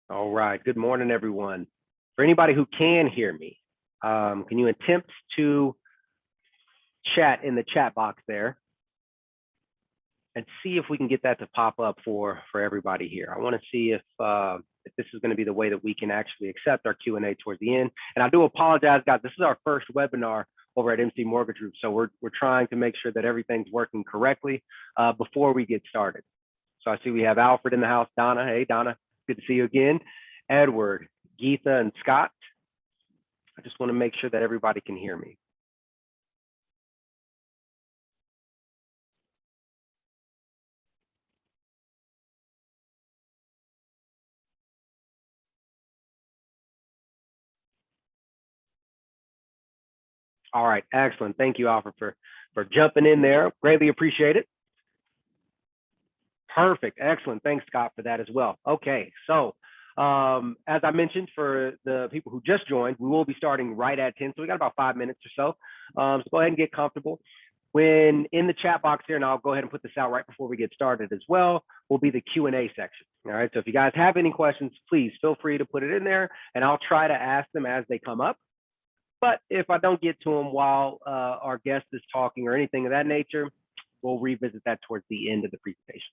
All right. Good morning, everyone. For anybody who can hear me, can you attempt to chat in the chat box there and see if we can get that to pop up for everybody here? I want to see if this is going to be the way that we can actually accept our Q&A towards the end. And I do apologize, guys. This is our first webinar over at MC Mortgage Group, so we're trying to make sure that everything's working correctly before we get started. So I see we have Alfred in the house. Donna, hey Donna, good to see you again. Edward, Geetha, and Scott. I just want to make sure that everybody can hear me. All right, excellent. Thank you, Alfred, for jumping in there. Greatly appreciate it. Perfect, excellent. Thanks, Scott, for that as well. Okay, so as I mentioned, for the people who just joined, we will be starting right at 10, so we got about 5 minutes or so. So go ahead and get comfortable. When in the chat box here, and I'll go ahead and put this out right before we get started as well, will be the Q&A section. All right, so if you guys have any questions, please feel free to put it in there, and I'll try to ask them as they come up. But if I don't get to them while our guest is talking or anything of that nature, we'll revisit that towards the end of the presentation.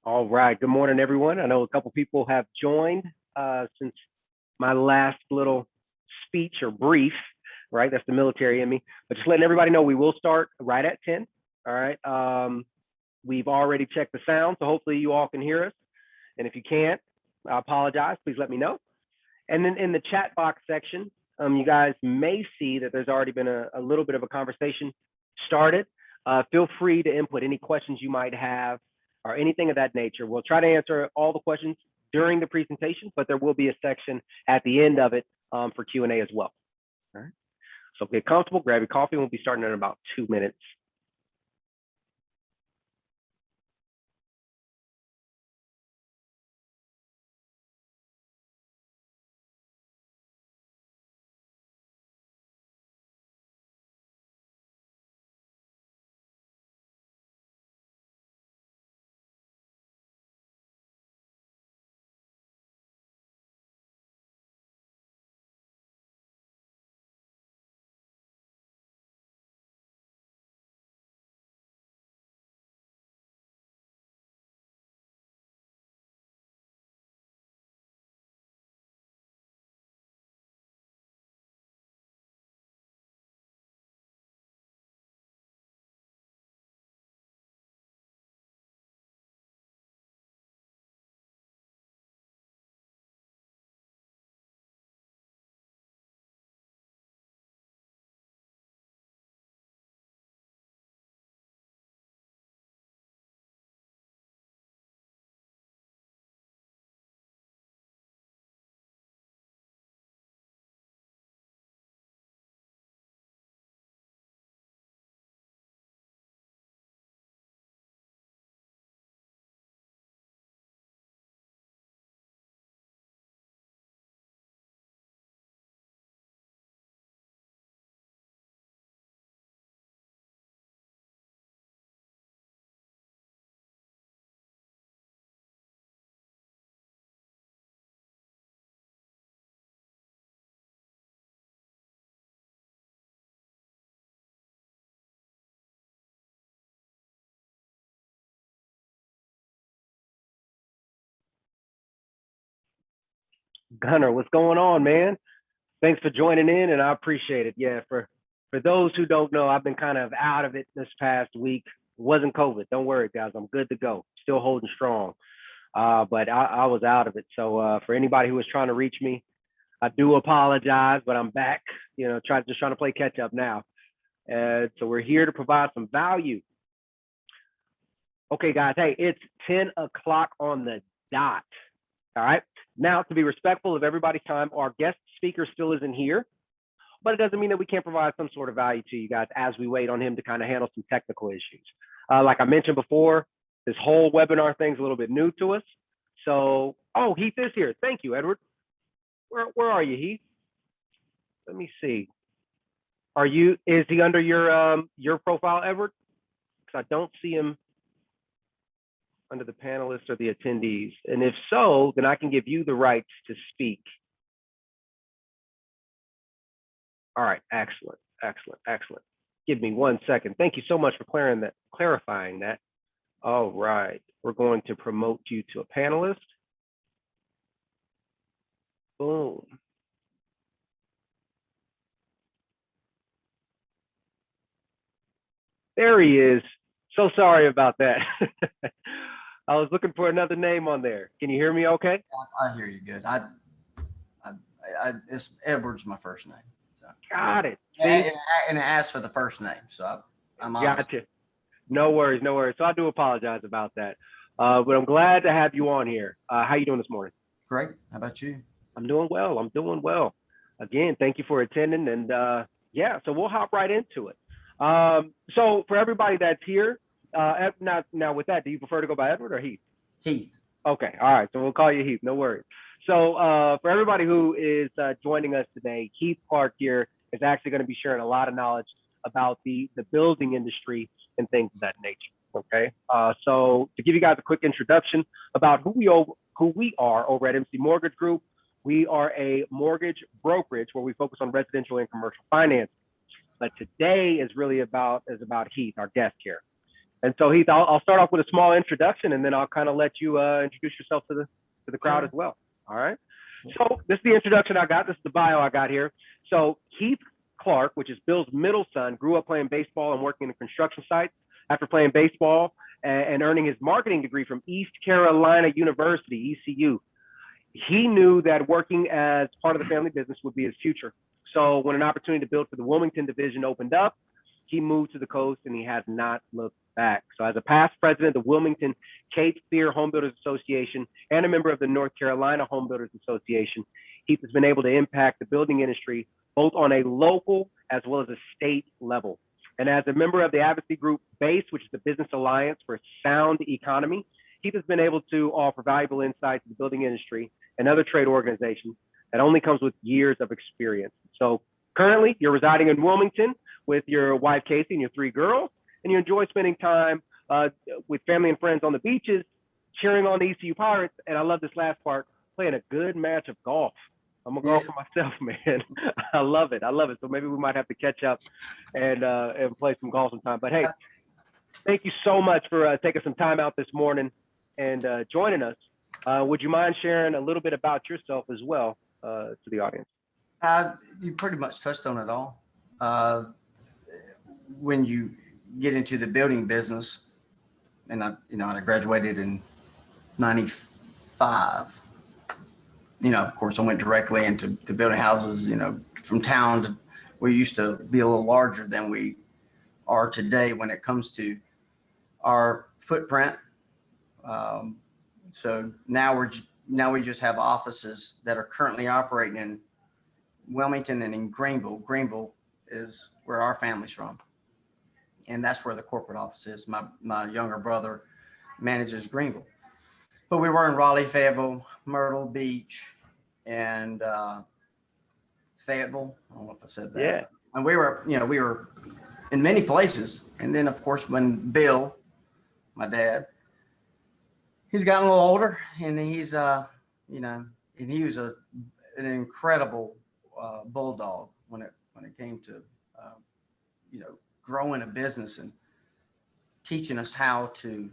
All right. Good morning, everyone. I know a couple people have joined since my last little speech or brief, right? That's the military in me. But just letting everybody know we will start right at 10. All right. We've already checked the sound, so hopefully you all can hear us. And if you can't, I apologize. Please let me know. And then in the chat box section, you guys may see that there's already been a little bit of a conversation started. Feel free to input any questions you might have or anything of that nature. We'll try to answer all the questions during the presentation, but there will be a section at the end of it for Q&A as well. All right. So get comfortable, grab your coffee. We'll be starting in about 2 minutes. Gunner, what's going on, man? Thanks for joining in, and I appreciate it. Yeah, for those who don't know, I've been kind of out of it this past week. It wasn't COVID. Don't worry, guys. I'm good to go. Still holding strong. But I was out of it. So for anybody who was trying to reach me, I do apologize, but I'm back. Just trying to play catch up now. And so we're here to provide some value. Okay, guys. Hey, it's 10 o'clock on the dot. All right. Now, to be respectful of everybody's time, our guest speaker still isn't here, but it doesn't mean that we can't provide some sort of value to you guys as we wait on him to kind of handle some technical issues. Like I mentioned before, this whole webinar thing's a little bit new to us. So, oh, Heath is here. Thank you, Edward. Where are you, Heath? Let me see. Is he under your profile, Edward? Because I don't see him under the panelists or the attendees. And if so, then I can give you the rights to speak. All right, excellent. Give me 1 second. Thank you so much for clarifying that. All right, we're going to promote you to a panelist. Boom. There he is. So sorry about that. I was looking for another name on there. Can you hear me okay? I hear you good. It's Edward's my first name. So. Got it. And it asks for the first name. So I'm honest. Gotcha. No worries. So I do apologize about that. But I'm glad to have you on here. How you doing this morning? Great. How about you? I'm doing well. Again, thank you for attending. And so we'll hop right into it. So for everybody that's here, now with that, do you prefer to go by Edward or Heath? Heath. Okay. All right. So we'll call you Heath. No worries. So for everybody who is joining us today, Heath Clark here is actually going to be sharing a lot of knowledge about the building industry and things of that nature. Okay. So to give you guys a quick introduction about who we are over at MC Mortgage Group, we are a mortgage brokerage where we focus on residential and commercial finance. But today is really about Heath, our guest here. And so Heath, I'll start off with a small introduction, and then I'll kind of let you introduce yourself to the crowd as well. All right. So this is the introduction I got. This is the bio I got here. So Heath Clark, which is Bill's middle son, grew up playing baseball and working in construction sites. After playing baseball and earning his marketing degree from East Carolina University, ECU, he knew that working as part of the family business would be his future. So when an opportunity to build for the Wilmington division opened up, he moved to the coast and he has not looked back. So as a past president of the Wilmington Cape Fear Home Builders Association and a member of the North Carolina Home Builders Association, Heath has been able to impact the building industry both on a local as well as a state level. And as a member of the advocacy group BASE, which is the Business Alliance for Sound Economy, Heath has been able to offer valuable insights to the building industry and other trade organizations that only comes with years of experience. So currently, you're residing in Wilmington with your wife, Casey, and your 3 girls, and you enjoy spending time with family and friends on the beaches, cheering on the ECU Pirates, and I love this last part, playing a good match of golf. I'm a golfer myself, man. I love it. So maybe we might have to catch up and play some golf sometime. But hey, thank you so much for taking some time out this morning and joining us. Would you mind sharing a little bit about yourself as well to the audience? You pretty much touched on it all. When you get into the building business, and I graduated in 95. Of course, I went directly into building houses. From town to, we used to be a little larger than we are today when it comes to our footprint. So now we just have offices that are currently operating in Wilmington and in Greenville. Greenville is where our family's from, and that's where the corporate office is. My younger brother manages Greenville, but we were in Raleigh, Fayetteville, Myrtle Beach, and Fayetteville. I don't know if I said that. Yeah. And we were in many places. And then, of course, when Bill, my dad, he's gotten a little older, and he's and he was an incredible bulldog when it came to growing a business and teaching us how to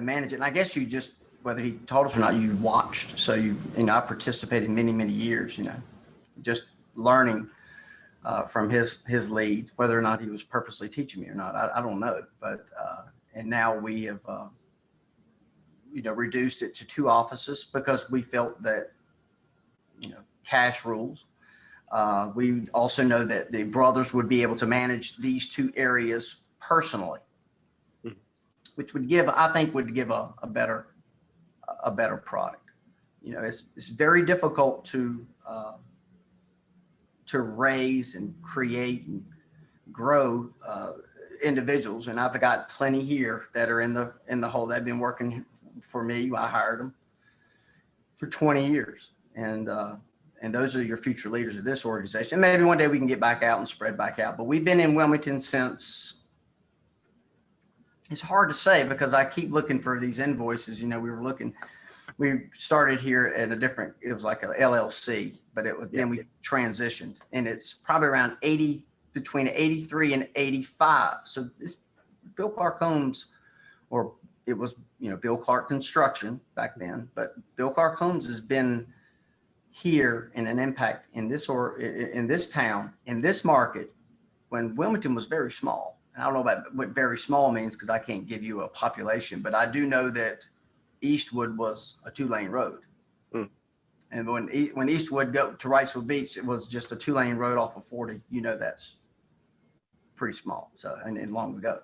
manage it. And I guess you just whether he told us or not, you watched. So I participated many, many years, just learning from his lead, whether or not he was purposely teaching me or not, I don't know. But and now we have reduced it to 2 offices because we felt that cash rules. We also know that the brothers would be able to manage these 2 areas personally, which would give a better product. It's very difficult to raise and create and grow individuals, and I've got plenty here that are in the hole. They've been working for me. I hired them for 20 years, and those are your future leaders of this organization. Maybe one day we can get back out and spread back out, but we've been in Wilmington since. It's hard to say because I keep looking for these invoices. We started here at it was like a LLC, but then we transitioned, and it's probably around between 83 and 85. So this Bill Clark Homes, or it was, Bill Clark Construction back then, but Bill Clark Homes has been here in an impact in this town, in this market, when Wilmington was very small. And I don't know about what very small means because I can't give you a population, but I do know that Eastwood was a 2-lane road. And when Eastwood go to Wrightsville Beach, it was just a 2-lane road off of 40. That's pretty small. So, and long ago.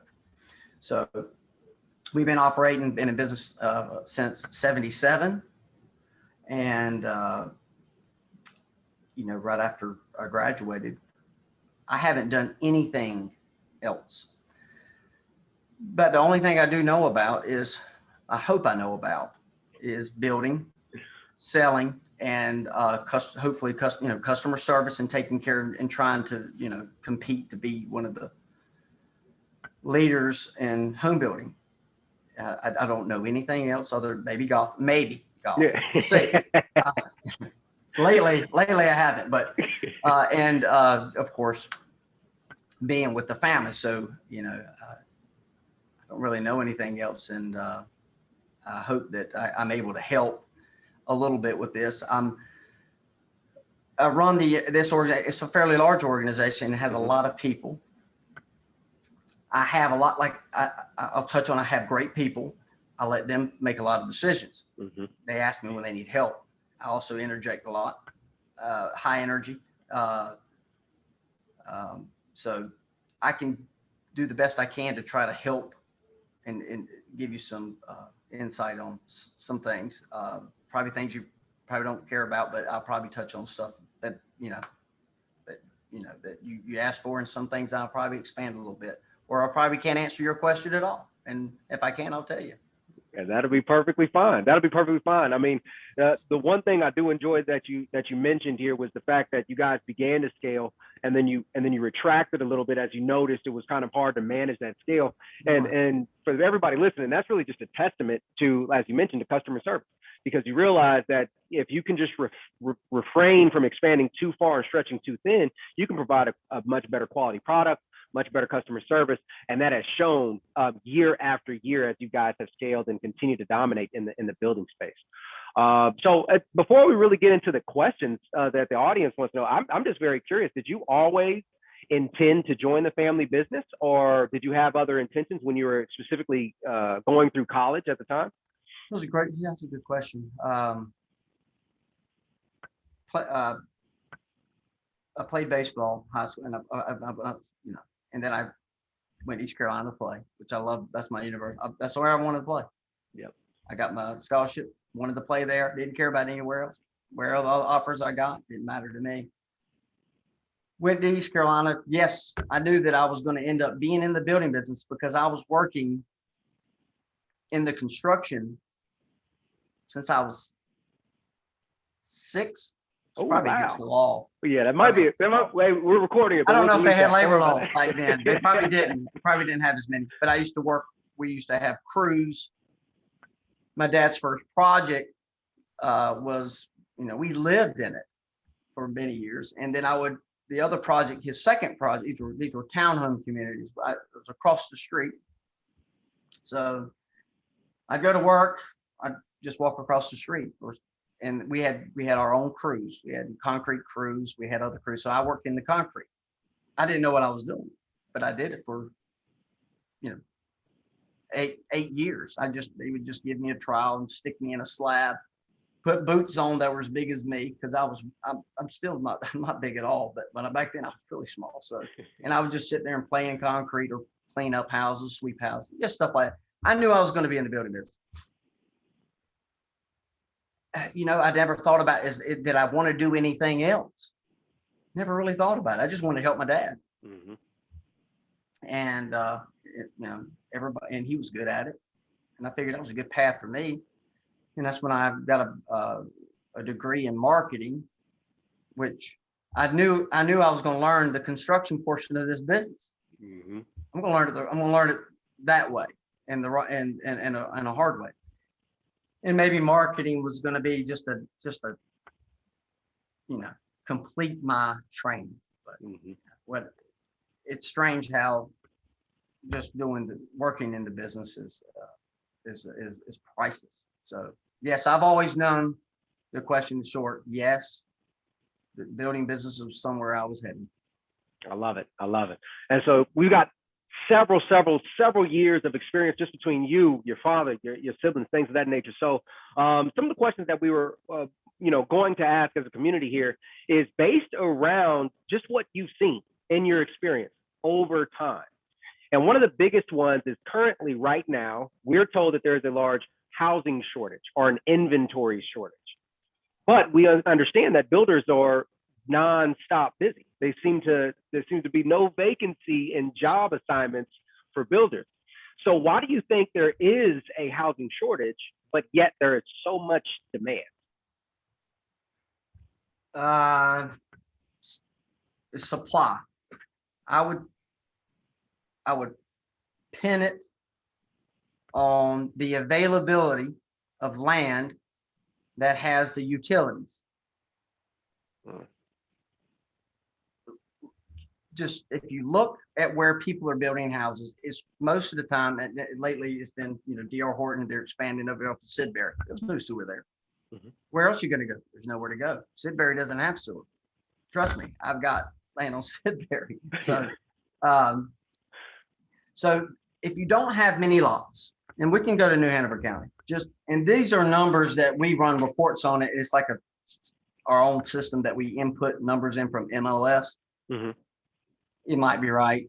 So we've been operating in a business since 77. And, right after I graduated, I haven't done anything else. But the only thing I do know about is building, selling, and hopefully customer service and taking care and trying to compete to be one of the leaders in home building. I don't know anything else other than maybe golf. Yeah. We'll see. Lately I haven't, but and of course being with the family. So I don't really know anything else, and I hope that I'm able to help a little bit with this. I run this organization. It's a fairly large organization. It has a lot of people. I have a lot, I'll touch on, I have great people. I let them make a lot of decisions. They ask me when they need help. I also interject a lot, high energy. So I can do the best I can to try to help and give you some insight on some things, probably things you probably don't care about, but I'll probably touch on stuff that you asked for, and some things I'll probably expand a little bit, or I probably can't answer your question at all. And if I can, I'll tell you. Yeah, that'll be perfectly fine. I mean, the one thing I do enjoy that you mentioned here was the fact that you guys began to scale, and then you retracted a little bit as you noticed it was kind of hard to manage that scale. And for everybody listening, that's really just a testament to, as you mentioned, to customer service, because you realize that if you can just refrain from expanding too far and stretching too thin, you can provide a much better quality product, much better customer service. And that has shown year after year as you guys have scaled and continue to dominate in the building space. So before we really get into the questions that the audience wants to know, I'm just very curious. Did you always intend to join the family business, or did you have other intentions when you were specifically going through college at the time? That's a good question. I played baseball high school, and and then I went to East Carolina to play, which I love. That's my university. That's where I wanted to play. Yep. I got my scholarship, wanted to play there. Didn't care about anywhere else. Where all the offers I got didn't matter to me. Went to East Carolina. Yes, I knew that I was going to end up being in the building business because I was working in the construction since I was 6. It's probably against the law. Yeah, that might be. We're recording it. I don't know if they had labor laws back then. They probably didn't. They probably didn't have as many. But I used to work. We used to have crews. My dad's first project was, we lived in it for many years, and then the other project, his second project. These were townhome communities. It was across the street. So I'd go to work. I'd just walk across the street. And we had our own crews. We had concrete crews. We had other crews. So I worked in the concrete. I didn't know what I was doing, but I did it for, 8 years. They would just give me a trial and stick me in a slab, put boots on that were as big as me, because I'm still not I'm not big at all, but back then I was really small. So, and I would just sit there and play in concrete or clean up houses, sweep houses, just stuff like that. I knew I was going to be in the building business. I never thought about did I want to do anything else? Never really thought about it. I just wanted to help my dad. Mm-hmm. And everybody, and he was good at it. And I figured that was a good path for me. And that's when I got a degree in marketing, which I knew I was going to learn the construction portion of this business. Mm-hmm. I'm going to learn it that way, and a hard way. And maybe marketing was going to be just a complete my training. But it's strange how just working in the business is priceless. So yes, I've always known. The question is short. Yes, the building business was somewhere I was heading. I love it. And so we've got several years of experience just between you, your father, your siblings, things of that nature. So some of the questions that we were going to ask as a community here is based around just what you've seen in your experience over time. And one of the biggest ones is currently right now, we're told that there's a large housing shortage or an inventory shortage. But we understand that builders are nonstop busy. There seems to be no vacancy in job assignments for builders. So why do you think there is a housing shortage, but yet there is so much demand? Supply. I would pin it on the availability of land that has the utilities. Just if you look at where people are building houses, it's most of the time, and lately it's been, D.R. Horton, they're expanding over off of Sidbury. There's no sewer there. Mm-hmm. Where else are you going to go? There's nowhere to go. Sidbury doesn't have sewer. Trust me, I've got land on Sidbury. So, so if you don't have many lots, and we can go to New Hanover County, and these are numbers that we run reports on. It's like our own system that we input numbers in from MLS. Mm-hmm. It might be right.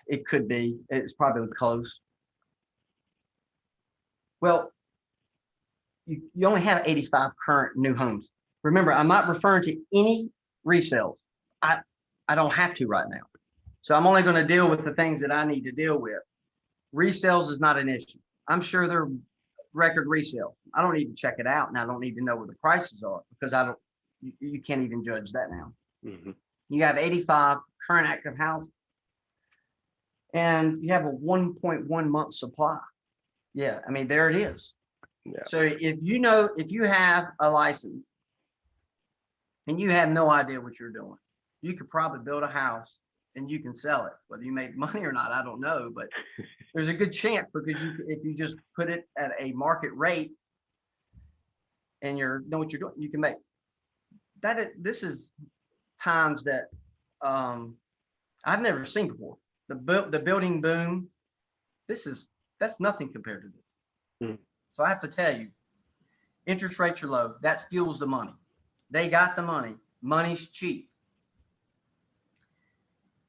It could be. It's probably close. Well, you only have 85 current new homes. Remember, I'm not referring to any resales. I don't have to right now. So I'm only going to deal with the things that I need to deal with. Resales is not an issue. I'm sure they're record resale. I don't need to check it out, and I don't need to know where the prices are, because you can't even judge that now. Mm-hmm. You have 85 current active houses, and you have a 1.1 month supply. Yeah, I mean, there it is. Yeah. So if you have a license and you have no idea what you're doing, you could probably build a house and you can sell it. Whether you make money or not, I don't know, but there's a good chance, because if you just put it at a market rate and know what you're doing, you can make that. This is times that I've never seen before. The building boom. That's nothing compared to this. Mm. So I have to tell you, interest rates are low. That fuels the money. They got the money. Money's cheap.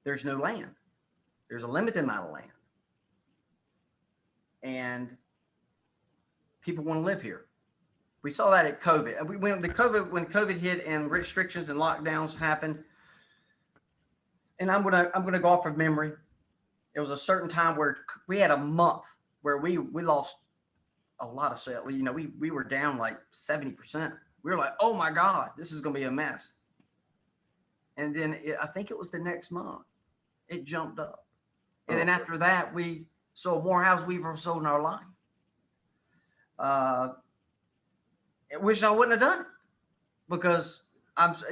There's no land. There's a limited amount of land. And people want to live here. We saw that at COVID. When COVID hit and restrictions and lockdowns happened, and I'm gonna go off of memory. It was a certain time where we had a month where we lost a lot of sales. We were down like 70%. We were like, oh my God, this is gonna be a mess. And then I think it was the next month, it jumped up. And then after that, we sold more houses we've ever sold in our life. Wish I wouldn't have done it, because of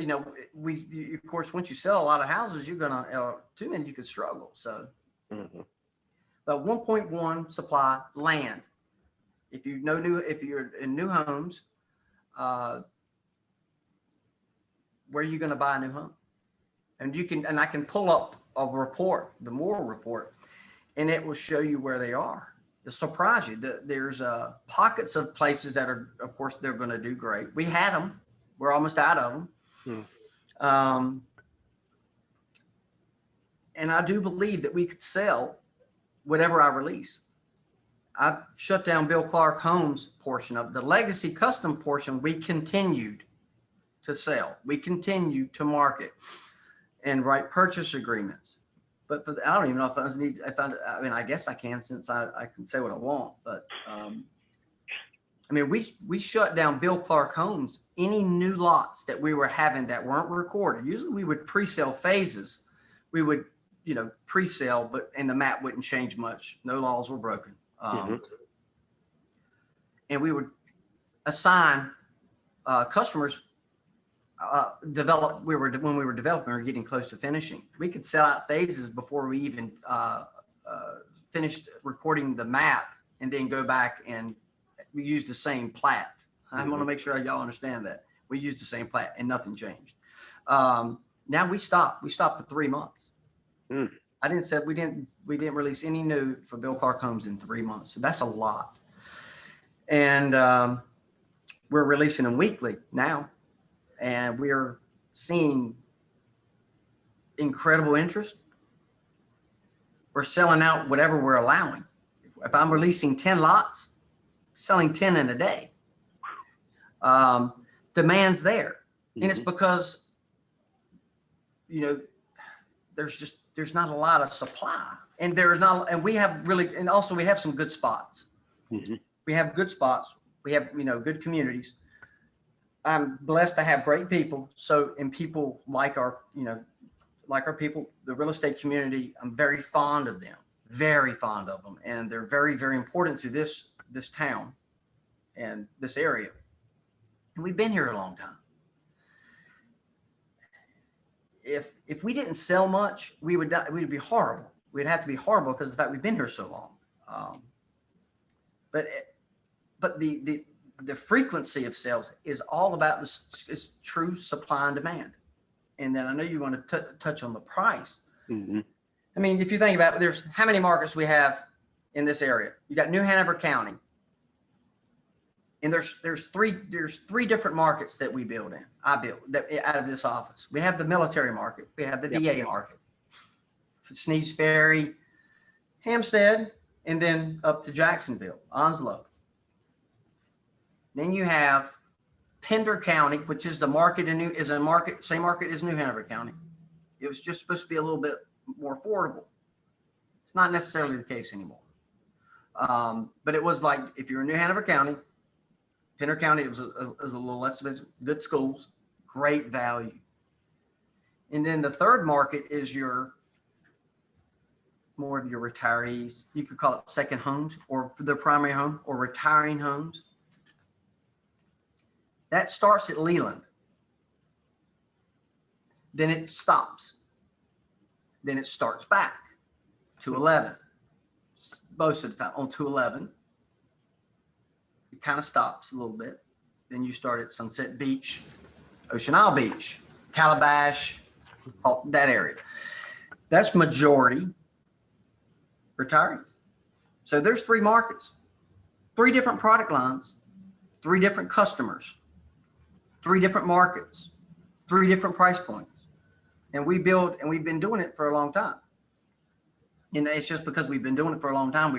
course, once you sell a lot of houses, you're gonna, too many, you could struggle. So, mm-hmm. But 1.1 supply land. If you're in new homes, where are you going to buy a new home? And I can pull up a report, the Moore report, and it will show you where they are. It'll surprise you. There's pockets of places that are, of course, they're going to do great. We had them. We're almost out of them. And I do believe that we could sell whatever I release. I shut down Bill Clark Homes portion of the legacy custom portion. We continued to sell. We continued to market and write purchase agreements. But I don't even know if I mean, I guess I can, since I can say what I want. But I mean, we shut down Bill Clark Homes. Any new lots that we were having that weren't recorded. Usually we would pre-sale phases. We would, pre-sale, and the map wouldn't change much. No laws were broken. And we would assign customers. When we were developing or getting close to finishing, we could sell out phases before we even finished recording the map, and then go back and we used the same plat. I want to make sure y'all understand that we used the same plat and nothing changed. Now we stopped for 3 months. I didn't say we didn't release any new for Bill Clark Homes in 3 months. So that's a lot. And we're releasing them weekly now. And we're seeing incredible interest. We're selling out whatever we're allowing. If I'm releasing 10 lots, selling 10 in a day. Demand's there. And it's because, there's not a lot of supply. And we have some good spots. We have good spots. We have, good communities. I'm blessed to have great people. And people like our people, the real estate community, I'm very fond of them, and they're very, very important to this town and this area. And we've been here a long time. If we didn't sell much, we'd be horrible. We'd have to be horrible because of the fact we've been here so long. But the frequency of sales is all about this true supply and demand. And then I know you want to touch on the price. I mean, if you think about it, there's how many markets we have in this area. You got New Hanover County. And there's three different markets that we build in. I built that out of this office. We have the military market. We have the VA market. Sneeze Ferry, Hampstead, and then up to Jacksonville, Onslow. Then you have Pender County, which is same market as New Hanover County. It was just supposed to be a little bit more affordable. It's not necessarily the case anymore. But it was like, if you're in New Hanover County, Pender County, it was a little less expensive, good schools, great value. And then the third market is more of your retirees. You could call it second homes or their primary home or retiring homes. That starts at Leland. Then it stops. Then it starts back to 11. Most of the time on 211. It kind of stops a little bit. Then you start at Sunset Beach, Ocean Isle Beach, Calabash, that area. That's majority retirees. So there's 3 markets, 3 different product lines, 3 different customers, 3 different markets, 3 different price points. And we've been doing it for a long time. And it's just because we've been doing it for a long time,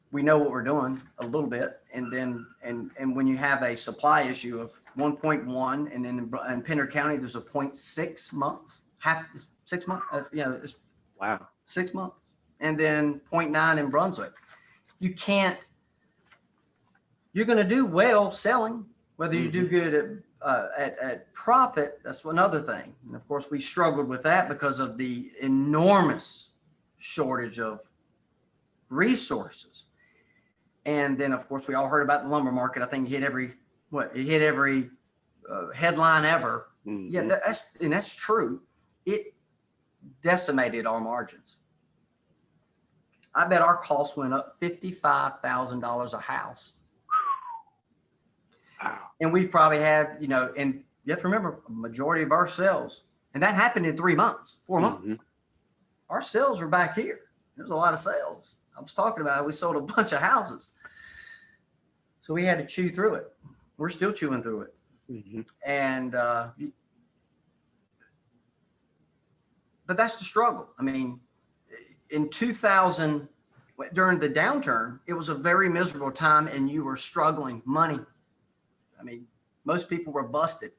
we know what we're doing a little bit. And then, and when you have a supply issue of 1.1, and then in Pender County, there's a 0.6 months, 6 months, it's wow, 6 months. And then 0.9 in Brunswick. You're going to do well selling, whether you do good at profit. That's another thing. And of course, we struggled with that because of the enormous shortage of resources. And then, of course, we all heard about the lumber market. I think it hit every headline ever. Yeah, that's true. It decimated our margins. I bet our costs went up $55,000 a house. Wow. And we've probably had, and you have to remember, a majority of our sales, and that happened in 3 months, 4 months. Our sales were back here. There's a lot of sales. I was talking about it. We sold a bunch of houses. So we had to chew through it. We're still chewing through it. And, but that's the struggle. I mean, in 2000, during the downturn, it was a very miserable time and you were struggling money. I mean, most people were busted.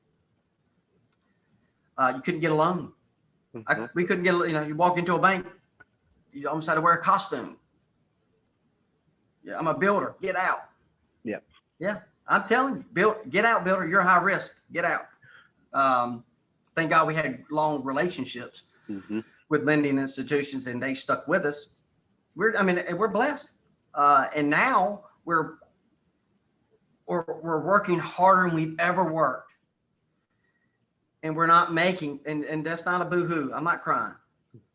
You couldn't get a loan. We couldn't get, you walk into a bank, you almost had to wear a costume. Yeah, I'm a builder. Get out. Yep. Yeah, I'm telling you, get out, builder. You're high risk. Get out. Thank God we had long relationships with lending institutions, and they stuck with us. We're blessed, and now we're working harder than we've ever worked, and we're not making. And that's not a boo-hoo. I'm not crying.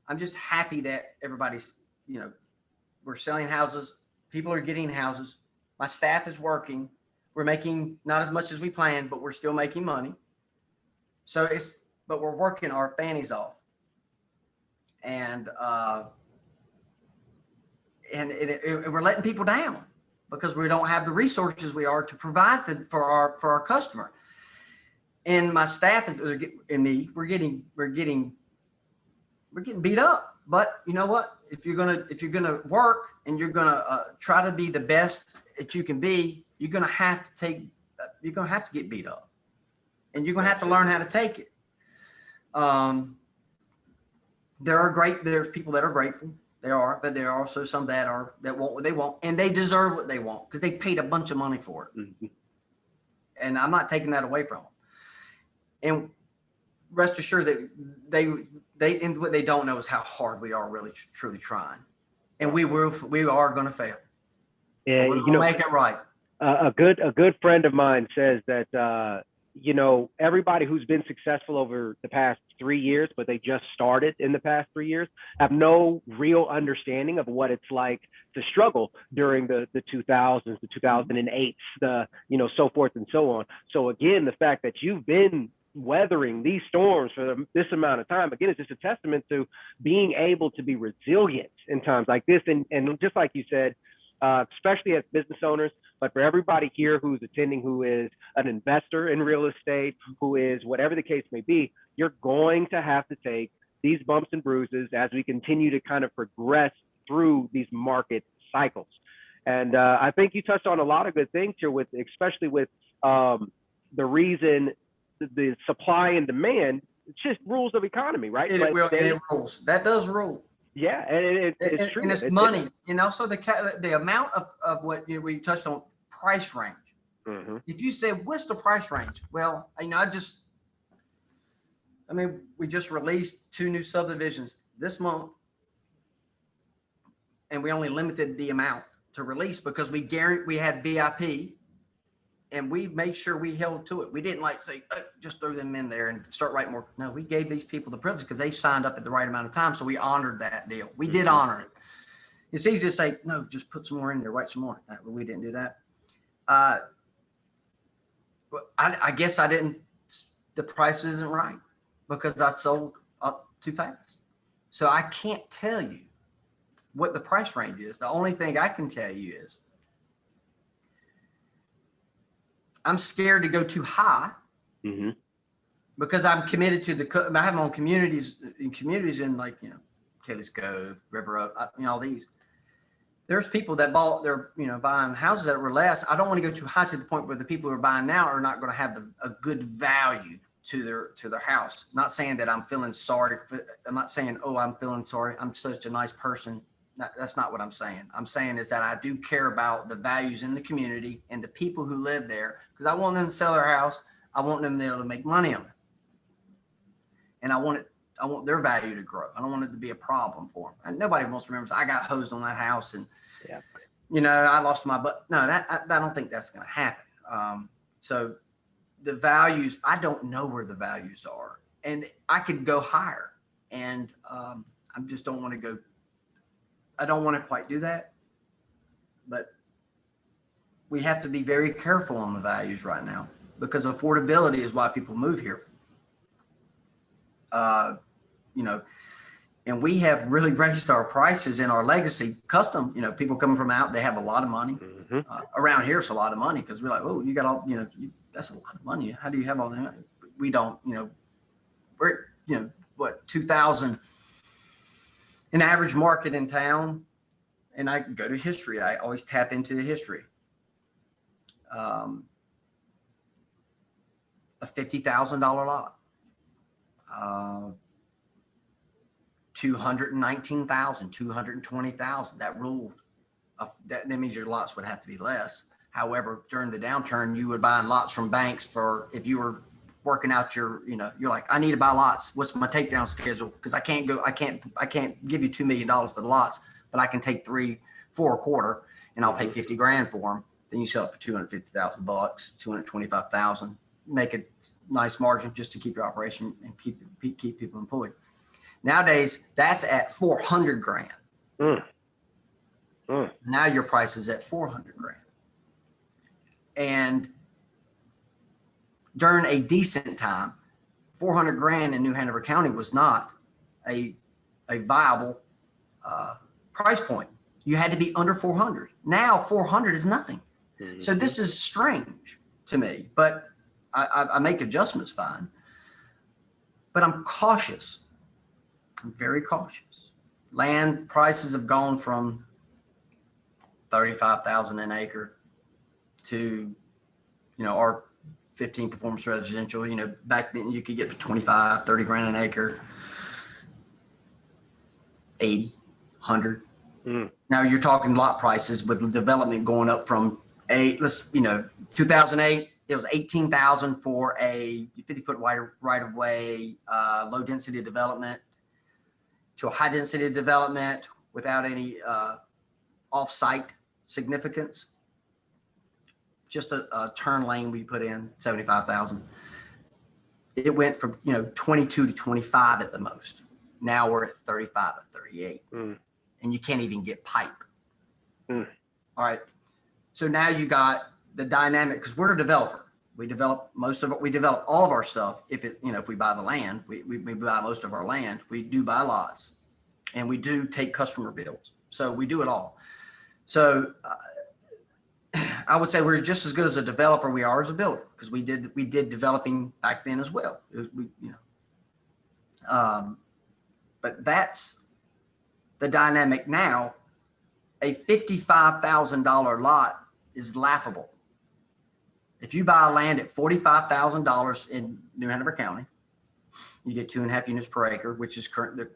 I'm just happy that everybody's, we're selling houses. People are getting houses. My staff is working. We're making not as much as we planned, but we're still making money. So but we're working our fannies off. And we're letting people down because we don't have the resources we are to provide for our customer. And my staff and me, we're getting beat up. But you know what? If you're gonna work and you're gonna try to be the best that you can be, you're gonna have to get beat up, and you're gonna have to learn how to take it. There's people that are grateful. But there are also some that want what they want, and they deserve what they want because they paid a bunch of money for it. And I'm not taking that away from them. And rest assured that and what they don't know is how hard we are really truly trying, and we are going to fail. Yeah, we're going to make it right. A good friend of mine says that everybody who's been successful over the past 3 years, but they just started in the past 3 years, have no real understanding of what it's like to struggle during the 2000s, the 2008s, so forth and so on. So again, the fact that you've been weathering these storms for this amount of time, again, it's just a testament to being able to be resilient in times like this. And just like you said, especially as business owners, but for everybody here who's attending, who is an investor in real estate, who is whatever the case may be, you're going to have to take these bumps and bruises as we continue to kind of progress through these market cycles. And I think you touched on a lot of good things here, especially with the reason the supply and demand. It's just rules of economy, right? It rules. That does rule. Yeah, and it's true. And it's money, So the amount of what we touched on, price range. If you say, what's the price range? Well, we just released 2 new subdivisions this month, and we only limited the amount to release because we had VIP, and we made sure we held to it. We didn't say, just throw them in there and start writing more. No, we gave these people the privilege because they signed up at the right amount of time. So we honored that deal. We did honor it. It's easy to say, no, just put some more in there, write some more. No, we didn't do that. I guess the price isn't right because I sold up too fast. So I can't tell you what the price range is. The only thing I can tell you is I'm scared to go too high because I'm committed to I have my own communities in Kaylee's Cove, River Oak, all these. There's people that they're buying houses that were less. I don't want to go too high to the point where the people who are buying now are not going to have a good value to their house. Not saying that I'm feeling sorry. I'm not saying, I'm feeling sorry. I'm such a nice person. That's not what I'm saying. I'm saying is that I do care about the values in the community and the people who live there because I want them to sell their house. I want them to be able to make money on it. And I want their value to grow. I don't want it to be a problem for them. And nobody wants to remember, I got hosed on that house and, I lost my butt. No, I don't think that's going to happen. So the values, I don't know where the values are. And I could go higher. And I just don't want to go I don't want to quite do that, but we have to be very careful on the values right now because affordability is why people move here. You know, and we have really raised our prices in our legacy custom. You know, people coming from out, they have a lot of money. Around here, it's a lot of money because we're like, oh, you got all, you know, that's a lot of money. How do you have all that? We don't, you know, we're, you know, what, 2,000 an average market in town. And I go to history. I always tap into the history. A $50,000 lot. 219,000, 220,000. That ruled. That means your lots would have to be less. However, during the downturn, you would buy lots from banks for, if you were working out your, you know, you're like, I need to buy lots. What's my takedown schedule? Because I can't give you $2 million for the lots, but I can take 3, 4 a quarter, and I'll pay 50 grand for them. Then you sell it for 250,000 bucks, 225,000. Make a nice margin just to keep your operation and keep people employed. Nowadays, that's at 400 grand. Now your price is at 400 grand. And during a decent time, 400 grand in New Hanover County was not a viable price point. You had to be under 400. Now 400 is nothing. So this is strange to me, but I make adjustments fine. But I'm cautious. I'm very cautious. Land prices have gone from 35,000 an acre to, you know, our 15 performance residential. You know, back then you could get for 25, 30 grand an acre, 80, 100. Now you're talking lot prices with development going up from 2008, it was 18,000 for a 50-foot wide right of way, low density development, to a high density development without any off-site significance. Just a turn lane we put in, 75,000. It went from 22 to 25 at the most. Now we're at 35 to 38, and you can't even get pipe. All right, so now you got the dynamic, because we're a developer. We develop most of it. We develop all of our stuff. If we buy the land, we buy most of our land. We do buy lots, and we do take customer bills. So we do it all. So I would say we're just as good as a developer we are as a builder, because we did developing back then as well. But that's the dynamic now. A $55,000 lot is laughable. If you buy land at $45,000 in New Hanover County, you get 2.5 units per acre, which is current,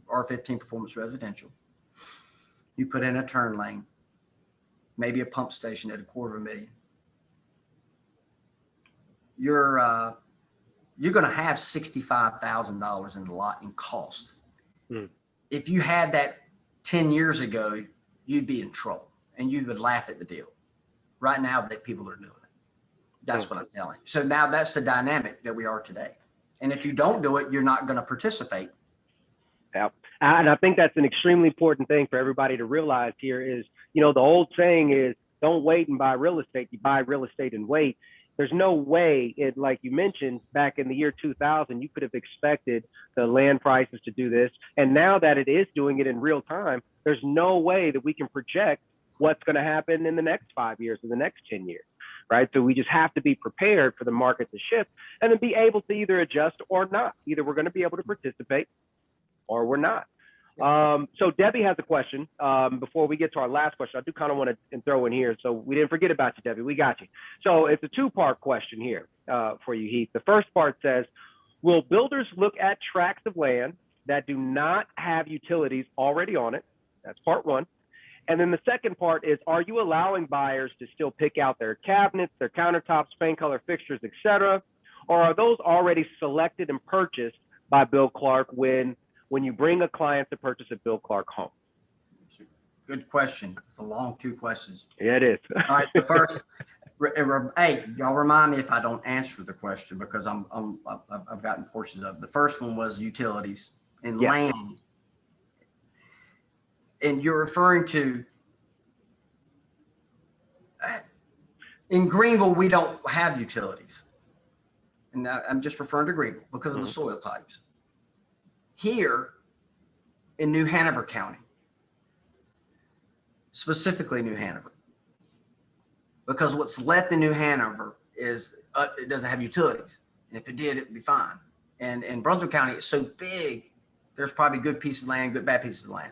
R15 performance residential. You put in a turn lane, maybe a pump station at $250,000. You're going to have $65,000 in the lot in cost. If you had that 10 years ago, you'd be in trouble and you would laugh at the deal. Right now, that people are doing it. That's what I'm telling you. So now that's the dynamic that we are today. And if you don't do it, you're not going to participate. Yeah. And I think that's an extremely important thing for everybody to realize here is, the old saying is, don't wait and buy real estate. You buy real estate and wait. There's no way, like you mentioned, back in the year 2000, you could have expected the land prices to do this. And now that it is doing it in real time, there's no way that we can project what's going to happen in the next 5 years or the next 10 years, right? So we just have to be prepared for the market to shift and then be able to either adjust or not. Either we're going to be able to participate or we're not. So Debbie has a question. Before we get to our last question, I do kind of want to throw in here. So we didn't forget about you, Debbie. We got you. So it's a two-part question here for you, Heath. The first part says, will builders look at tracts of land that do not have utilities already on it? That's part one. And then the second part is, are you allowing buyers to still pick out their cabinets, their countertops, paint color fixtures, etc., or are those already selected and purchased by Bill Clark when you bring a client to purchase a Bill Clark home? Good question. It's a long 2 questions. Yeah, it is. All right. The first, hey, y'all remind me if I don't answer the question, because I've gotten portions of it. The first one was utilities and land. and you're referring to, in Greenville, we don't have utilities. And I'm just referring to Greenville because of the soil types. Here in New Hanover County, specifically New Hanover, because what's left in New Hanover is it doesn't have utilities. And if it did, it would be fine. And in Brunswick County, it's so big, there's probably good pieces of land, good bad pieces of land.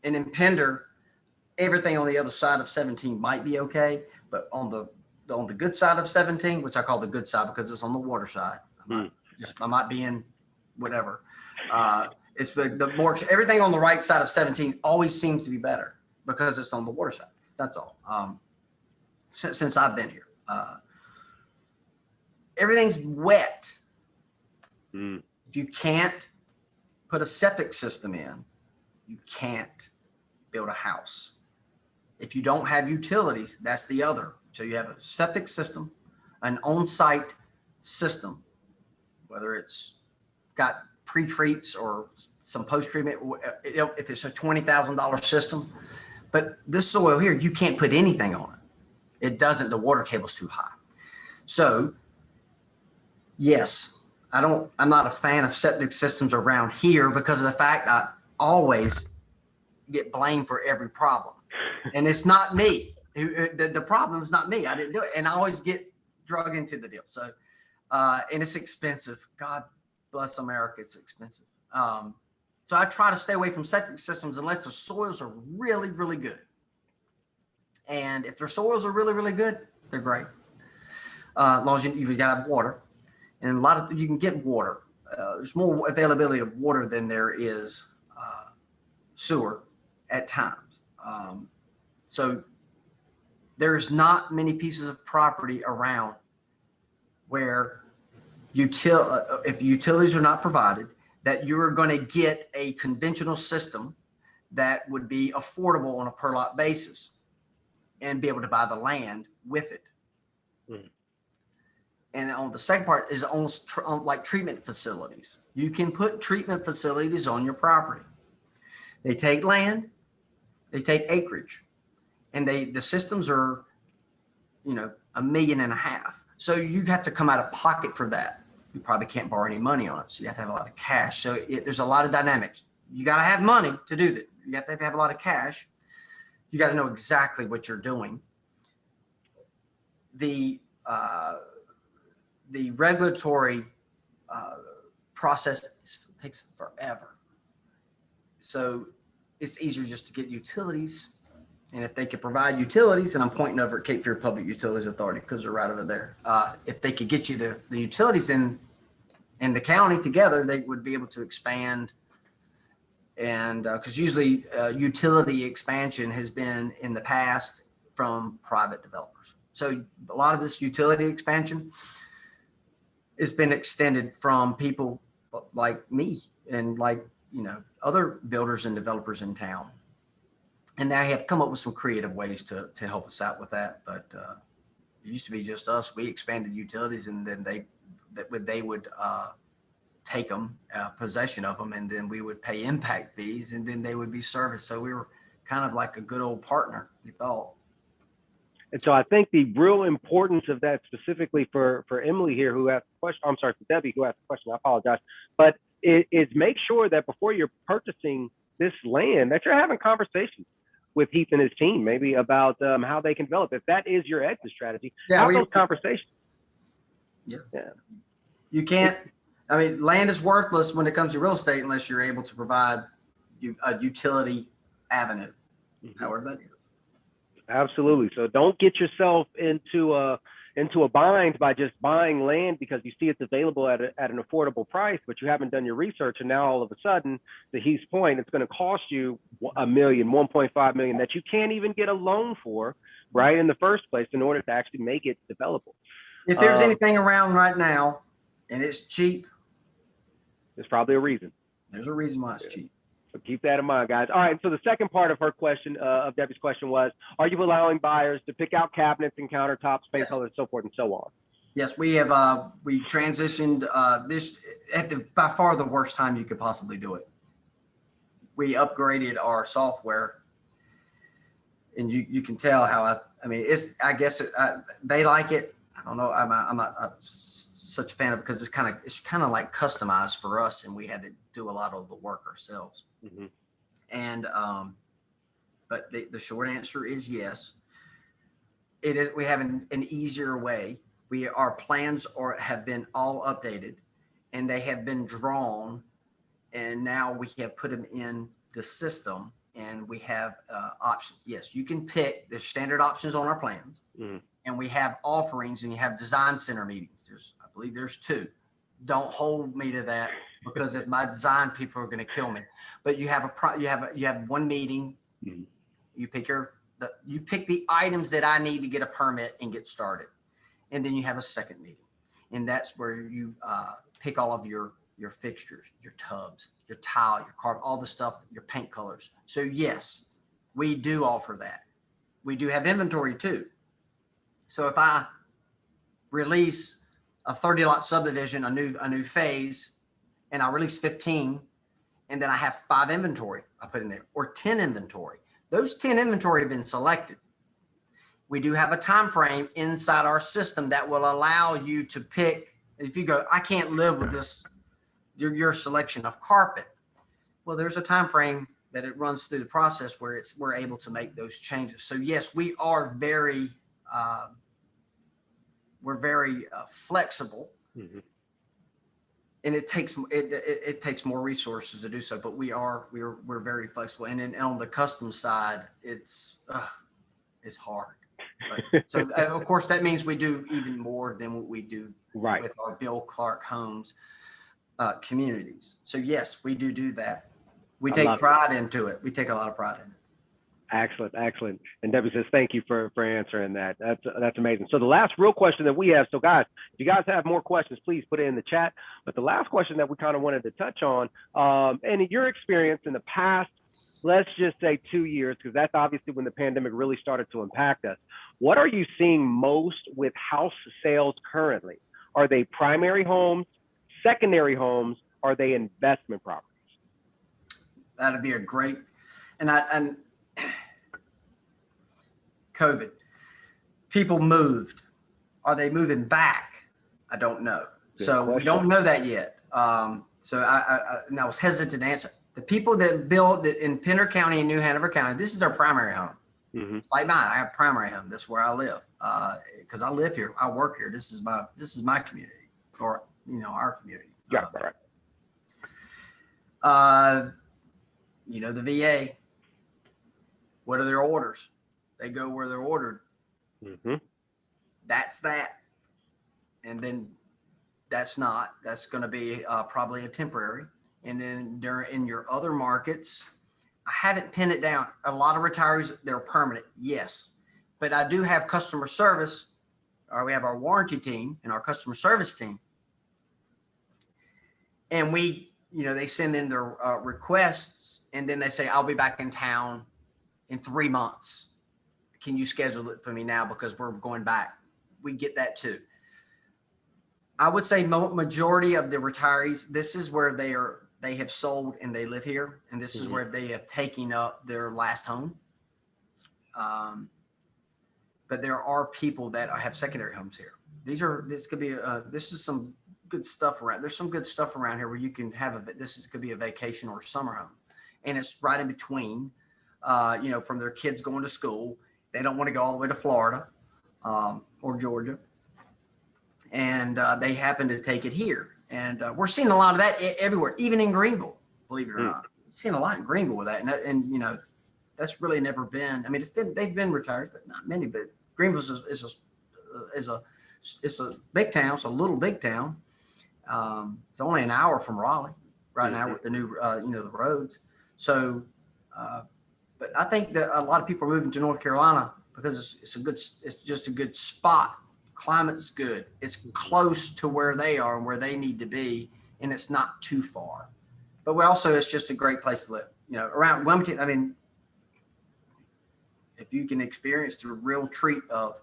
And in Pender, everything on the other side of 17 might be okay, but on the good side of 17, which I call the good side because it's on the water side, I might be in whatever. It's the more everything on the right side of 17 always seems to be better because it's on the water side. That's all. Since I've been here, everything's wet. If you can't put a septic system in, you can't build a house. If you don't have utilities, that's the other. So you have a septic system, an on-site system, whether it's got pre-treats or some post-treatment, if it's a $20,000 system. But this soil here, you can't put anything on it. It doesn't, the water table's too high. So yes, I'm not a fan of septic systems around here because of the fact I always get blamed for every problem. And it's not me. The problem is not me. I didn't do it. And I always get drug into the deal. So, and it's expensive. God bless America. It's expensive. So I try to stay away from septic systems unless the soils are really, really good. And if their soils are really, really good, they're great. As long as you've got water. And a lot of, you can get water. There's more availability of water than there is sewer at times. So there's not many pieces of property around where if utilities are not provided, that you're going to get a conventional system that would be affordable on a per lot basis and be able to buy the land with it. And on the second part is almost like treatment facilities. You can put treatment facilities on your property. They take land, they take acreage, and the systems are, $1.5 million. So you have to come out of pocket for that. You probably can't borrow any money on it. So you have to have a lot of cash. So there's a lot of dynamics. You got to have money to do that. You have to have a lot of cash. You got to know exactly what you're doing. The regulatory process takes forever. So it's easier just to get utilities. And if they could provide utilities, and I'm pointing over at Cape Fear Public Utilities Authority because they're right over there. If they could get you the utilities in the county together, they would be able to expand. And because usually utility expansion has been in the past from private developers. So a lot of this utility expansion has been extended from people like me and like, other builders and developers in town. And they have come up with some creative ways to help us out with that. But it used to be just us. We expanded utilities, and then they would take them, possession of them, and then we would pay impact fees, and then they would be serviced. So we were kind of like a good old partner, we thought. And so I think the real importance of that specifically for Emily here, who asked the question, I'm sorry, for Debbie, who asked the question, I apologize, but is make sure that before you're purchasing this land, that you're having conversations with Heath and his team, maybe about how they can develop. If that is your exit strategy, have those conversations. Yeah. You can't, land is worthless when it comes to real estate unless you're able to provide a utility avenue, however that is. Absolutely. So don't get yourself into a bind by just buying land because you see it's available at an affordable price, but you haven't done your research. And now all of a sudden, to Heath's point, it's going to cost you $1 million, $1.5 million that you can't even get a loan for, right, in the first place in order to actually make it developable. If there's anything around right now and it's cheap, there's probably a reason. There's a reason why it's cheap. So keep that in mind, guys. All right. So the second part of her question, of Debbie's question was, are you allowing buyers to pick out cabinets and countertops, paint colors, so forth and so on? Yes, we have. We transitioned this at by far the worst time you could possibly do it. we upgraded our software, and you can tell how I mean, I guess they like it. I don't know. I'm not such a fan of it because it's kind of like customized for us, and we had to do a lot of the work ourselves. Mm-hmm. And but the short answer is yes. It is. We have an easier way. Our plans have been all updated, and they have been drawn, and now we have put them in the system, and we have options. Yes, you can pick. There's standard options on our plans, and we have offerings, and you have design center meetings. I believe there's 2. Don't hold me to that, because if my design people are going to kill me. But you have you have one meeting. Mm-hmm. You pick the items that I need to get a permit and get started, and then you have a second meeting, and that's where you pick all of your fixtures, your tubs, your tile, your carpet, all the stuff, your paint colors. So yes, we do offer that. We do have inventory too. So if I release a 30 lot subdivision, a new phase, and I release 15, and then I have 5 inventory I put in there, or 10 inventory. Those 10 inventory have been selected. We do have a time frame inside our system that will allow you to pick. If you go, I can't live with this, your selection of carpet. Well, there's a time frame that it runs through the process where we're able to make those changes. So yes, we are very flexible, Mm-hmm. and it takes more resources to do so. But we're very flexible, and then on the custom side, it's hard. But, so of course that means we do even more than what we do with our Bill Clark Homes communities. So yes, we do that. We take pride into it. We take a lot of pride in it. Excellent. And Debbie says, thank you for answering that. That's amazing. So the last real question that we have, so guys, if you guys have more questions, please put it in the chat. But the last question that we kind of wanted to touch on, and in your experience in the past, let's just say 2 years, because that's obviously when the pandemic really started to impact us. What are you seeing most with house sales currently? Are they primary homes, secondary homes? Are they investment properties? That'd be a great, and COVID, people moved. Are they moving back? I don't know. Good so question. We don't know that yet. So I was hesitant to answer. The people that built it in Pender County and New Hanover County, this is their primary home. Mm-hmm. Like mine, I have a primary home. That's where I live, because I live here. I work here. This is my community, or our community. Yeah, right. The VA. What are their orders? They go where they're ordered. Mm-hmm. That's that. And then that's going to be probably a temporary. And then in your other markets, I haven't pinned it down. A lot of retirees, they're permanent. Yes. But I do have customer service, or we have our warranty team and our customer service team. And they send in their requests, and then they say, I'll be back in town in 3 months. Can you schedule it for me now? Because we're going back. We get that too. I would say majority of the retirees, this is where they have sold and they live here. And this is where they have taken up their last home. But there are people that have secondary homes here. This is some good stuff around. There's some good stuff around here where you can have could be a vacation or a summer home. And it's right in between, from their kids going to school. They don't want to go all the way to Florida or Georgia. And they happen to take it here. And we're seeing a lot of that everywhere, even in Greenville, believe it or not. Seeing a lot in Greenville with that. And that's really never been, they've been retired, but not many. But Greenville is a big town. It's a little big town. It's only an hour from Raleigh right now with the new, the roads. So, but I think that a lot of people are moving to North Carolina because it's just a good spot. Climate's good. It's close to where they are and where they need to be, and it's not too far. But it's just a great place to live. Around Wilmington, if you can experience the real treat of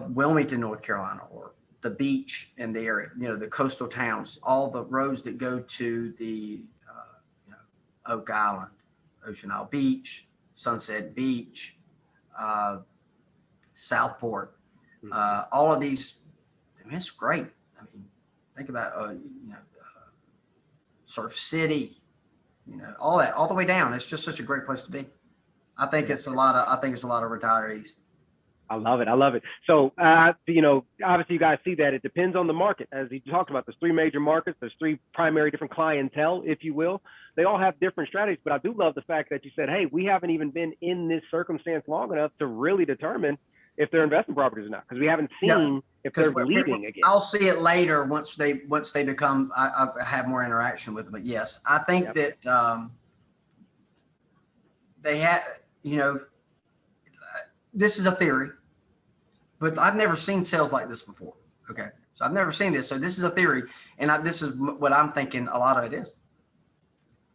Wilmington, North Carolina, or the beach in the area, the coastal towns, all the roads that go to the Oak Island, Ocean Isle Beach, Sunset Beach, Southport, all of these. I mean, it's great. I mean, think about Surf City, all that, all the way down. It's just such a great place to be. I think it's a lot of retirees. I love it. I love it. So, obviously you guys see that it depends on the market. As you talked about, there's 3 major markets. There's 3 primary different clientele, if you will. They all have different strategies, but I do love the fact that you said, hey, we haven't even been in this circumstance long enough to really determine if they're investment properties or not, because we haven't seen if they're leaving again. I'll see it later once they become, I have more interaction with them. But yes, I think that they have, this is a theory, but I've never seen sales like this before. Okay. So I've never seen this. So this is a theory. And this is what I'm thinking a lot of it is.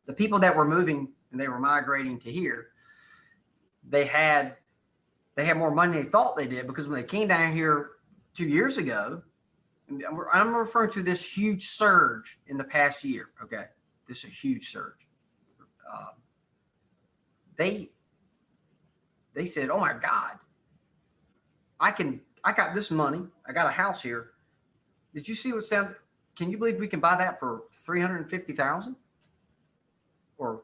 The people that were moving and they were migrating to here, they had more money than they thought they did, because when they came down here 2 years ago, I'm referring to this huge surge in the past year. Okay. This is a huge surge. They said, oh my God, I got this money. I got a house here. Did you see what sound? Can you believe we can buy that for $350,000 or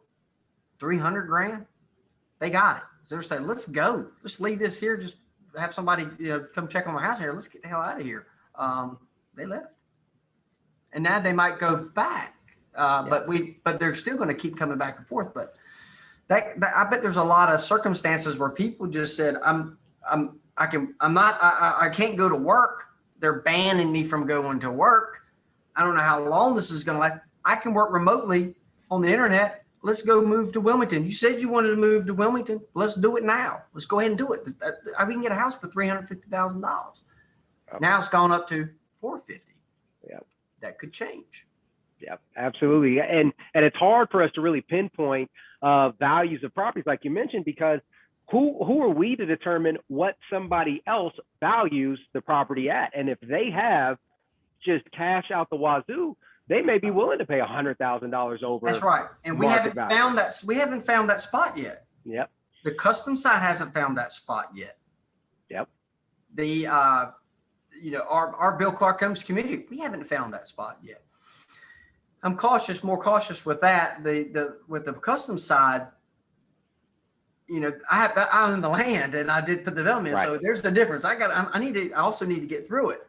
$300,000? They got it. So they're saying, let's go. Let's leave this here. Just have somebody, come check on my house here. Let's get the hell out of here. They left, and now they might go back. But they're still going to keep coming back and forth. But I bet there's a lot of circumstances where people just said, I can't go to work. They're banning me from going to work. I don't know how long this is going to last. I can work remotely on the internet. Let's go move to Wilmington. You said you wanted to move to Wilmington. Let's do it now. Let's go ahead and do it. We can get a house for $350,000. Now it's gone up to $450,000. Yeah, that could change. Yeah, absolutely. And it's hard for us to really pinpoint values of properties, like you mentioned, because who are we to determine what somebody else values the property at? And if they have just cash out the wazoo, they may be willing to pay $100,000 over. That's right. And we haven't found that. We haven't found that spot yet. Yep. The custom side hasn't found that spot yet. Yep. The our Bill Clark Homes community, we haven't found that spot yet. I'm more cautious with that. With the custom side, I own the land and I did put the development. Right. So there's the difference. I also need to get through it.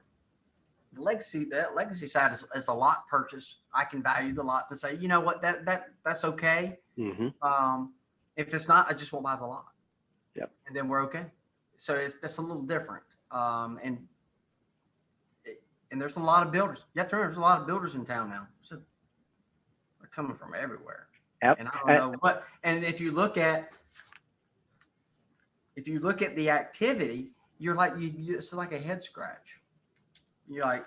The legacy side is a lot purchase. I can value the lot to say, you know what, that's okay. Mm-hmm. If it's not, I just won't buy the lot. Yep. And then we're okay. So that's a little different. And there's a lot of builders. Yeah, there's a lot of builders in town now. So they're coming from everywhere. Yep. And I don't know what. And if you look at the activity, you're like it's like a head scratch. You're like,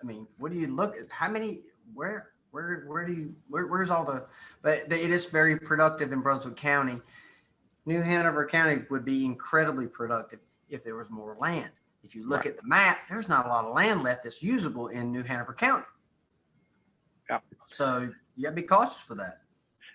I mean, what do you look at? How many? Where's all the? But it is very productive in Brunswick County. New Hanover County would be incredibly productive if there was more land. If you look at the map, there's not a lot of land left that's usable in New Hanover County. Yeah. So you got to be cautious for that.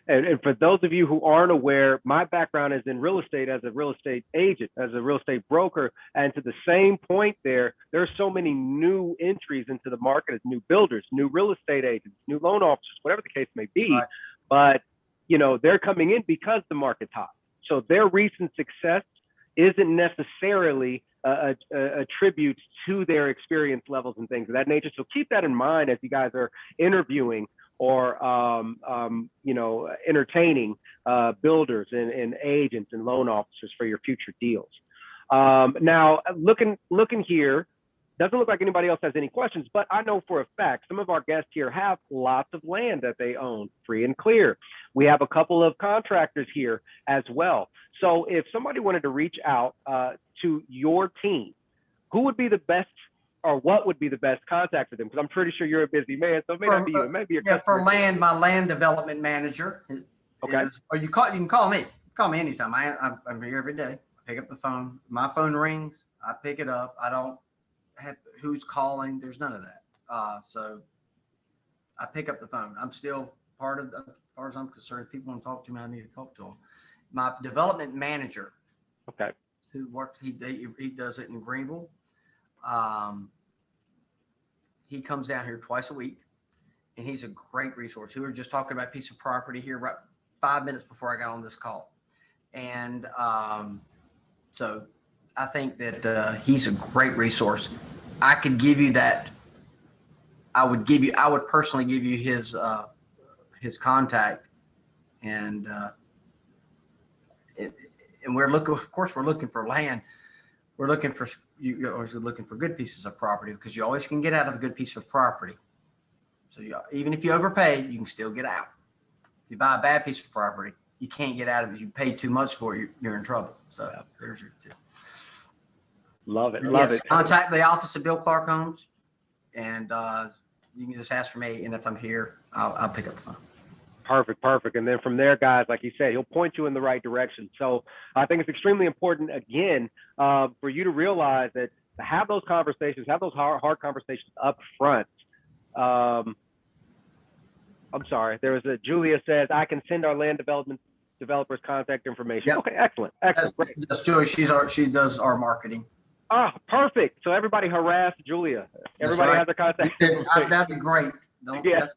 And for those of you who aren't aware, my background is in real estate as a real estate agent, as a real estate broker. And to the same point there's so many new entries into the market as new builders, new real estate agents, new loan officers, whatever the case may be. Right. But, they're coming in because the market's hot. So their recent success isn't necessarily a tribute to their experience levels and things of that nature. So keep that in mind as you guys are interviewing or entertaining builders and agents and loan officers for your future deals. Now, looking here, doesn't look like anybody else has any questions, but I know for a fact some of our guests here have lots of land that they own free and clear. We have a couple of contractors here as well. So if somebody wanted to reach out to your team, who would be the best, or what would be the best contact for them? Because I'm pretty sure you're a busy man, so it may not be you. It may be your customer. For land, my land development manager. Okay. Or you can call me. Call me anytime. I'm here every day. I pick up the phone. My phone rings. I pick it up. I don't have who's calling. There's none of that. So I pick up the phone. I'm still part of as far as I'm concerned, if people want to talk to me, I need to talk to them. My development manager, Okay. who worked, he does it in Greenville. He comes down here twice a week, and he's a great resource. We were just talking about a piece of property here right 5 minutes before I got on this call. And so I think that he's a great resource. I could give you that. I would personally give you his contact, and we're looking, of course, we're looking for land. We're looking for, you're always looking for good pieces of property, because you always can get out of a good piece of property. So even if you overpay, you can still get out. If you buy a bad piece of property, you can't get out of it. If you pay too much for it, you're in trouble. So there's your tip. Love it. Love it. Contact the office of Bill Clark Homes, and you can just ask for me. And if I'm here, I'll pick up the phone. Perfect. And then from there, guys, like you said, he'll point you in the right direction. So I think it's extremely important, again, for you to realize that to have those conversations, have those hard conversations up front. I'm sorry. There was Julia says, I can send our land developers contact information. Yep. Okay, excellent. Great. That's Julie. She does our marketing. Ah, perfect. So everybody harass Julia. Everybody has her contact. That'd be great. That's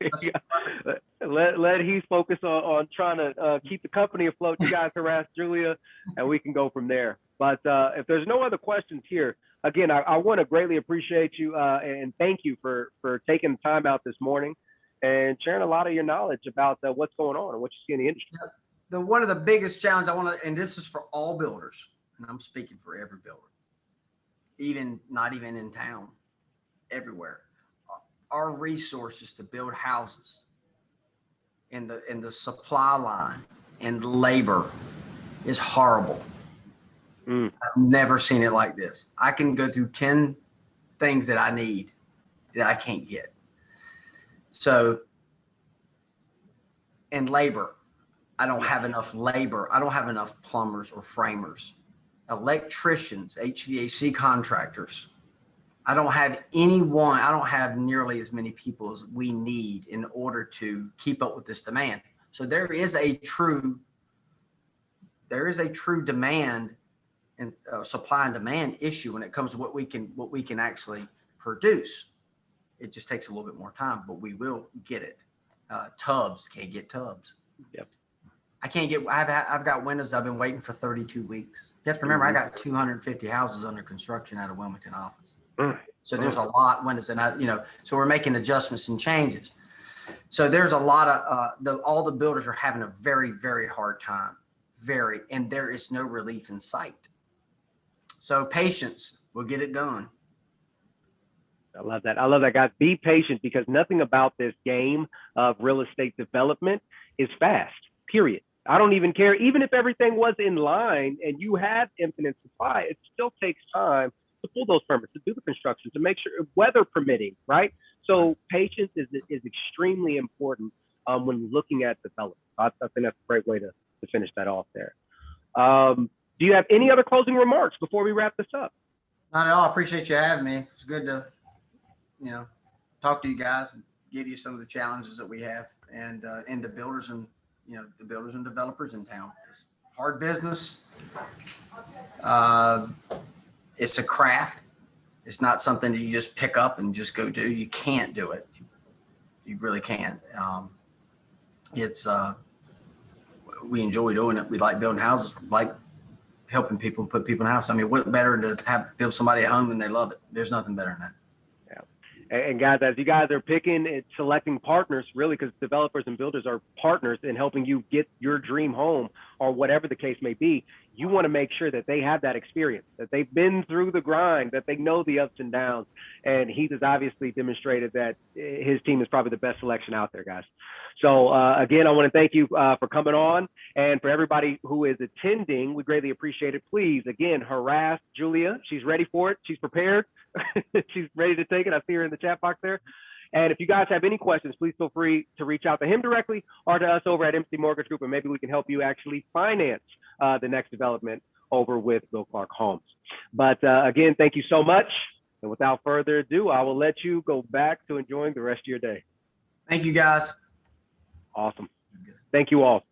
Let Heath focus on trying to keep the company afloat. You guys harass Julia, and we can go from there. But if there's no other questions here, again, I want to greatly appreciate you and thank you for taking the time out this morning and sharing a lot of your knowledge about what's going on and what you see in the industry. One of the biggest challenges I want to, and this is for all builders, and I'm speaking for every builder, not even in town, everywhere. Our resources to build houses in the supply line and labor is horrible. I've never seen it like this. I can go through 10 things that I need that I can't get. So, and labor, I don't have enough labor. I don't have enough plumbers or framers, electricians, HVAC contractors. I don't have anyone. I don't have nearly as many people as we need in order to keep up with this demand. So there is a true demand and supply and demand issue when it comes to what we can actually produce. It just takes a little bit more time, but we will get it. Tubs, can't get tubs. Yep. I've got windows I've been waiting for 32 weeks. You have to remember, I got 250 houses under construction out of Wilmington office. So there's a lot of windows, and so we're making adjustments and changes. So there's a lot of all the builders are having a very, very hard time, and there is no relief in sight. So patience, we'll get it done. I love that, guys. Be patient, because nothing about this game of real estate development is fast, period. I don't even care. Even if everything was in line and you had infinite supply, it still takes time to pull those permits, to do the construction, to make sure, weather permitting, right? So patience is extremely important when looking at development. I think that's a great way to finish that off there. Do you have any other closing remarks before we wrap this up? Not at all. I appreciate you having me. It's good to, talk to you guys and give you some of the challenges that we have and the builders and, the builders and developers in town. It's hard business. It's a craft. It's not something that you just pick up and just go do. You can't do it. You really can't. We enjoy doing it. We like building houses. We like helping people put people in a house. I mean, what better to build somebody at home and they love it? There's nothing better than that. And guys, as you guys are picking and selecting partners, really, because developers and builders are partners in helping you get your dream home or whatever the case may be, you want to make sure that they have that experience, that they've been through the grind, that they know the ups and downs. And Heath has obviously demonstrated that his team is probably the best selection out there, guys. So again, I want to thank you for coming on, and for everybody who is attending, we greatly appreciate it. Please, again, harass Julia. She's ready for it. She's prepared. She's ready to take it. I see her in the chat box there. And if you guys have any questions, please feel free to reach out to him directly or to us over at MC Mortgage Group, and maybe we can help you actually finance the next development over with Bill Clark Homes. But again, thank you so much. And without further ado, I will let you go back to enjoying the rest of your day. Thank you, guys. Awesome. Thank you all.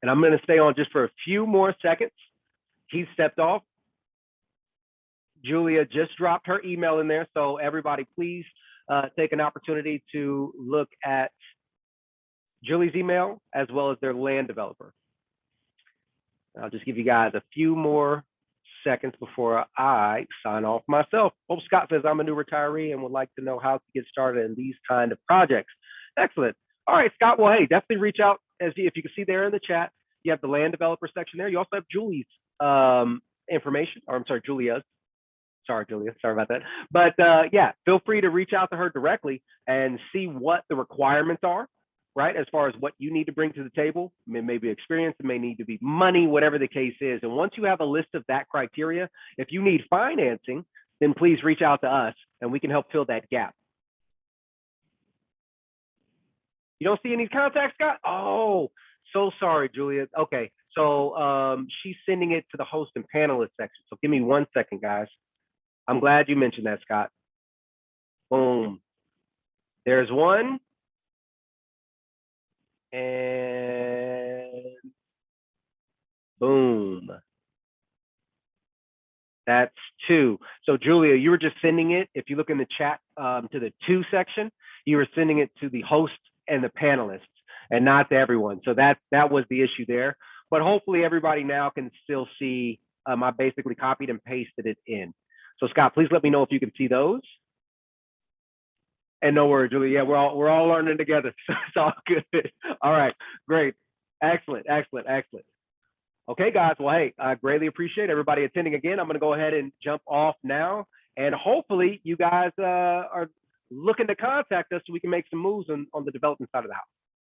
And I'm going to stay on just for a few more seconds. He stepped off. Julia just dropped her email in there. So everybody, please take an opportunity to look at Julie's email as well as their land developer. I'll just give you guys a few more seconds before I sign off myself. Oh, Scott says I'm a new retiree and would like to know how to get started in these kind of projects. Excellent. All right, Scott. Well, hey, definitely reach out. As if you can see there in the chat, you have the land developer section there. You also have Julie's information, or I'm sorry, Julia's. Sorry, Julia. Sorry about that. But yeah, feel free to reach out to her directly and see what the requirements are, right? As far as what you need to bring to the table. It may be experience, it may need to be money, whatever the case is. And once you have a list of that criteria, if you need financing, then please reach out to us and we can help fill that gap. You don't see any contacts, Scott? Oh, so sorry, Julia. Okay, so she's sending it to the host and panelist section. So give me 1 second, guys. I'm glad you mentioned that, Scott. Boom. There's one. And boom. That's two. So Julia, you were just sending it. If you look in the chat to the to section, you were sending it to the host and the panelists and not to everyone. So that was the issue there. But hopefully everybody now can still see I basically copied and pasted it in. So Scott, please let me know if you can see those. And no worries, Julia. Yeah, we're all learning together. So it's all good. All right, great. Excellent, excellent, excellent. Okay, guys. Well, hey, I greatly appreciate everybody attending again. I'm going to go ahead and jump off now. And hopefully you guys are looking to contact us so we can make some moves on the development side of the house.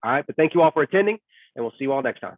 All right, but thank you all for attending, and we'll see you all next time.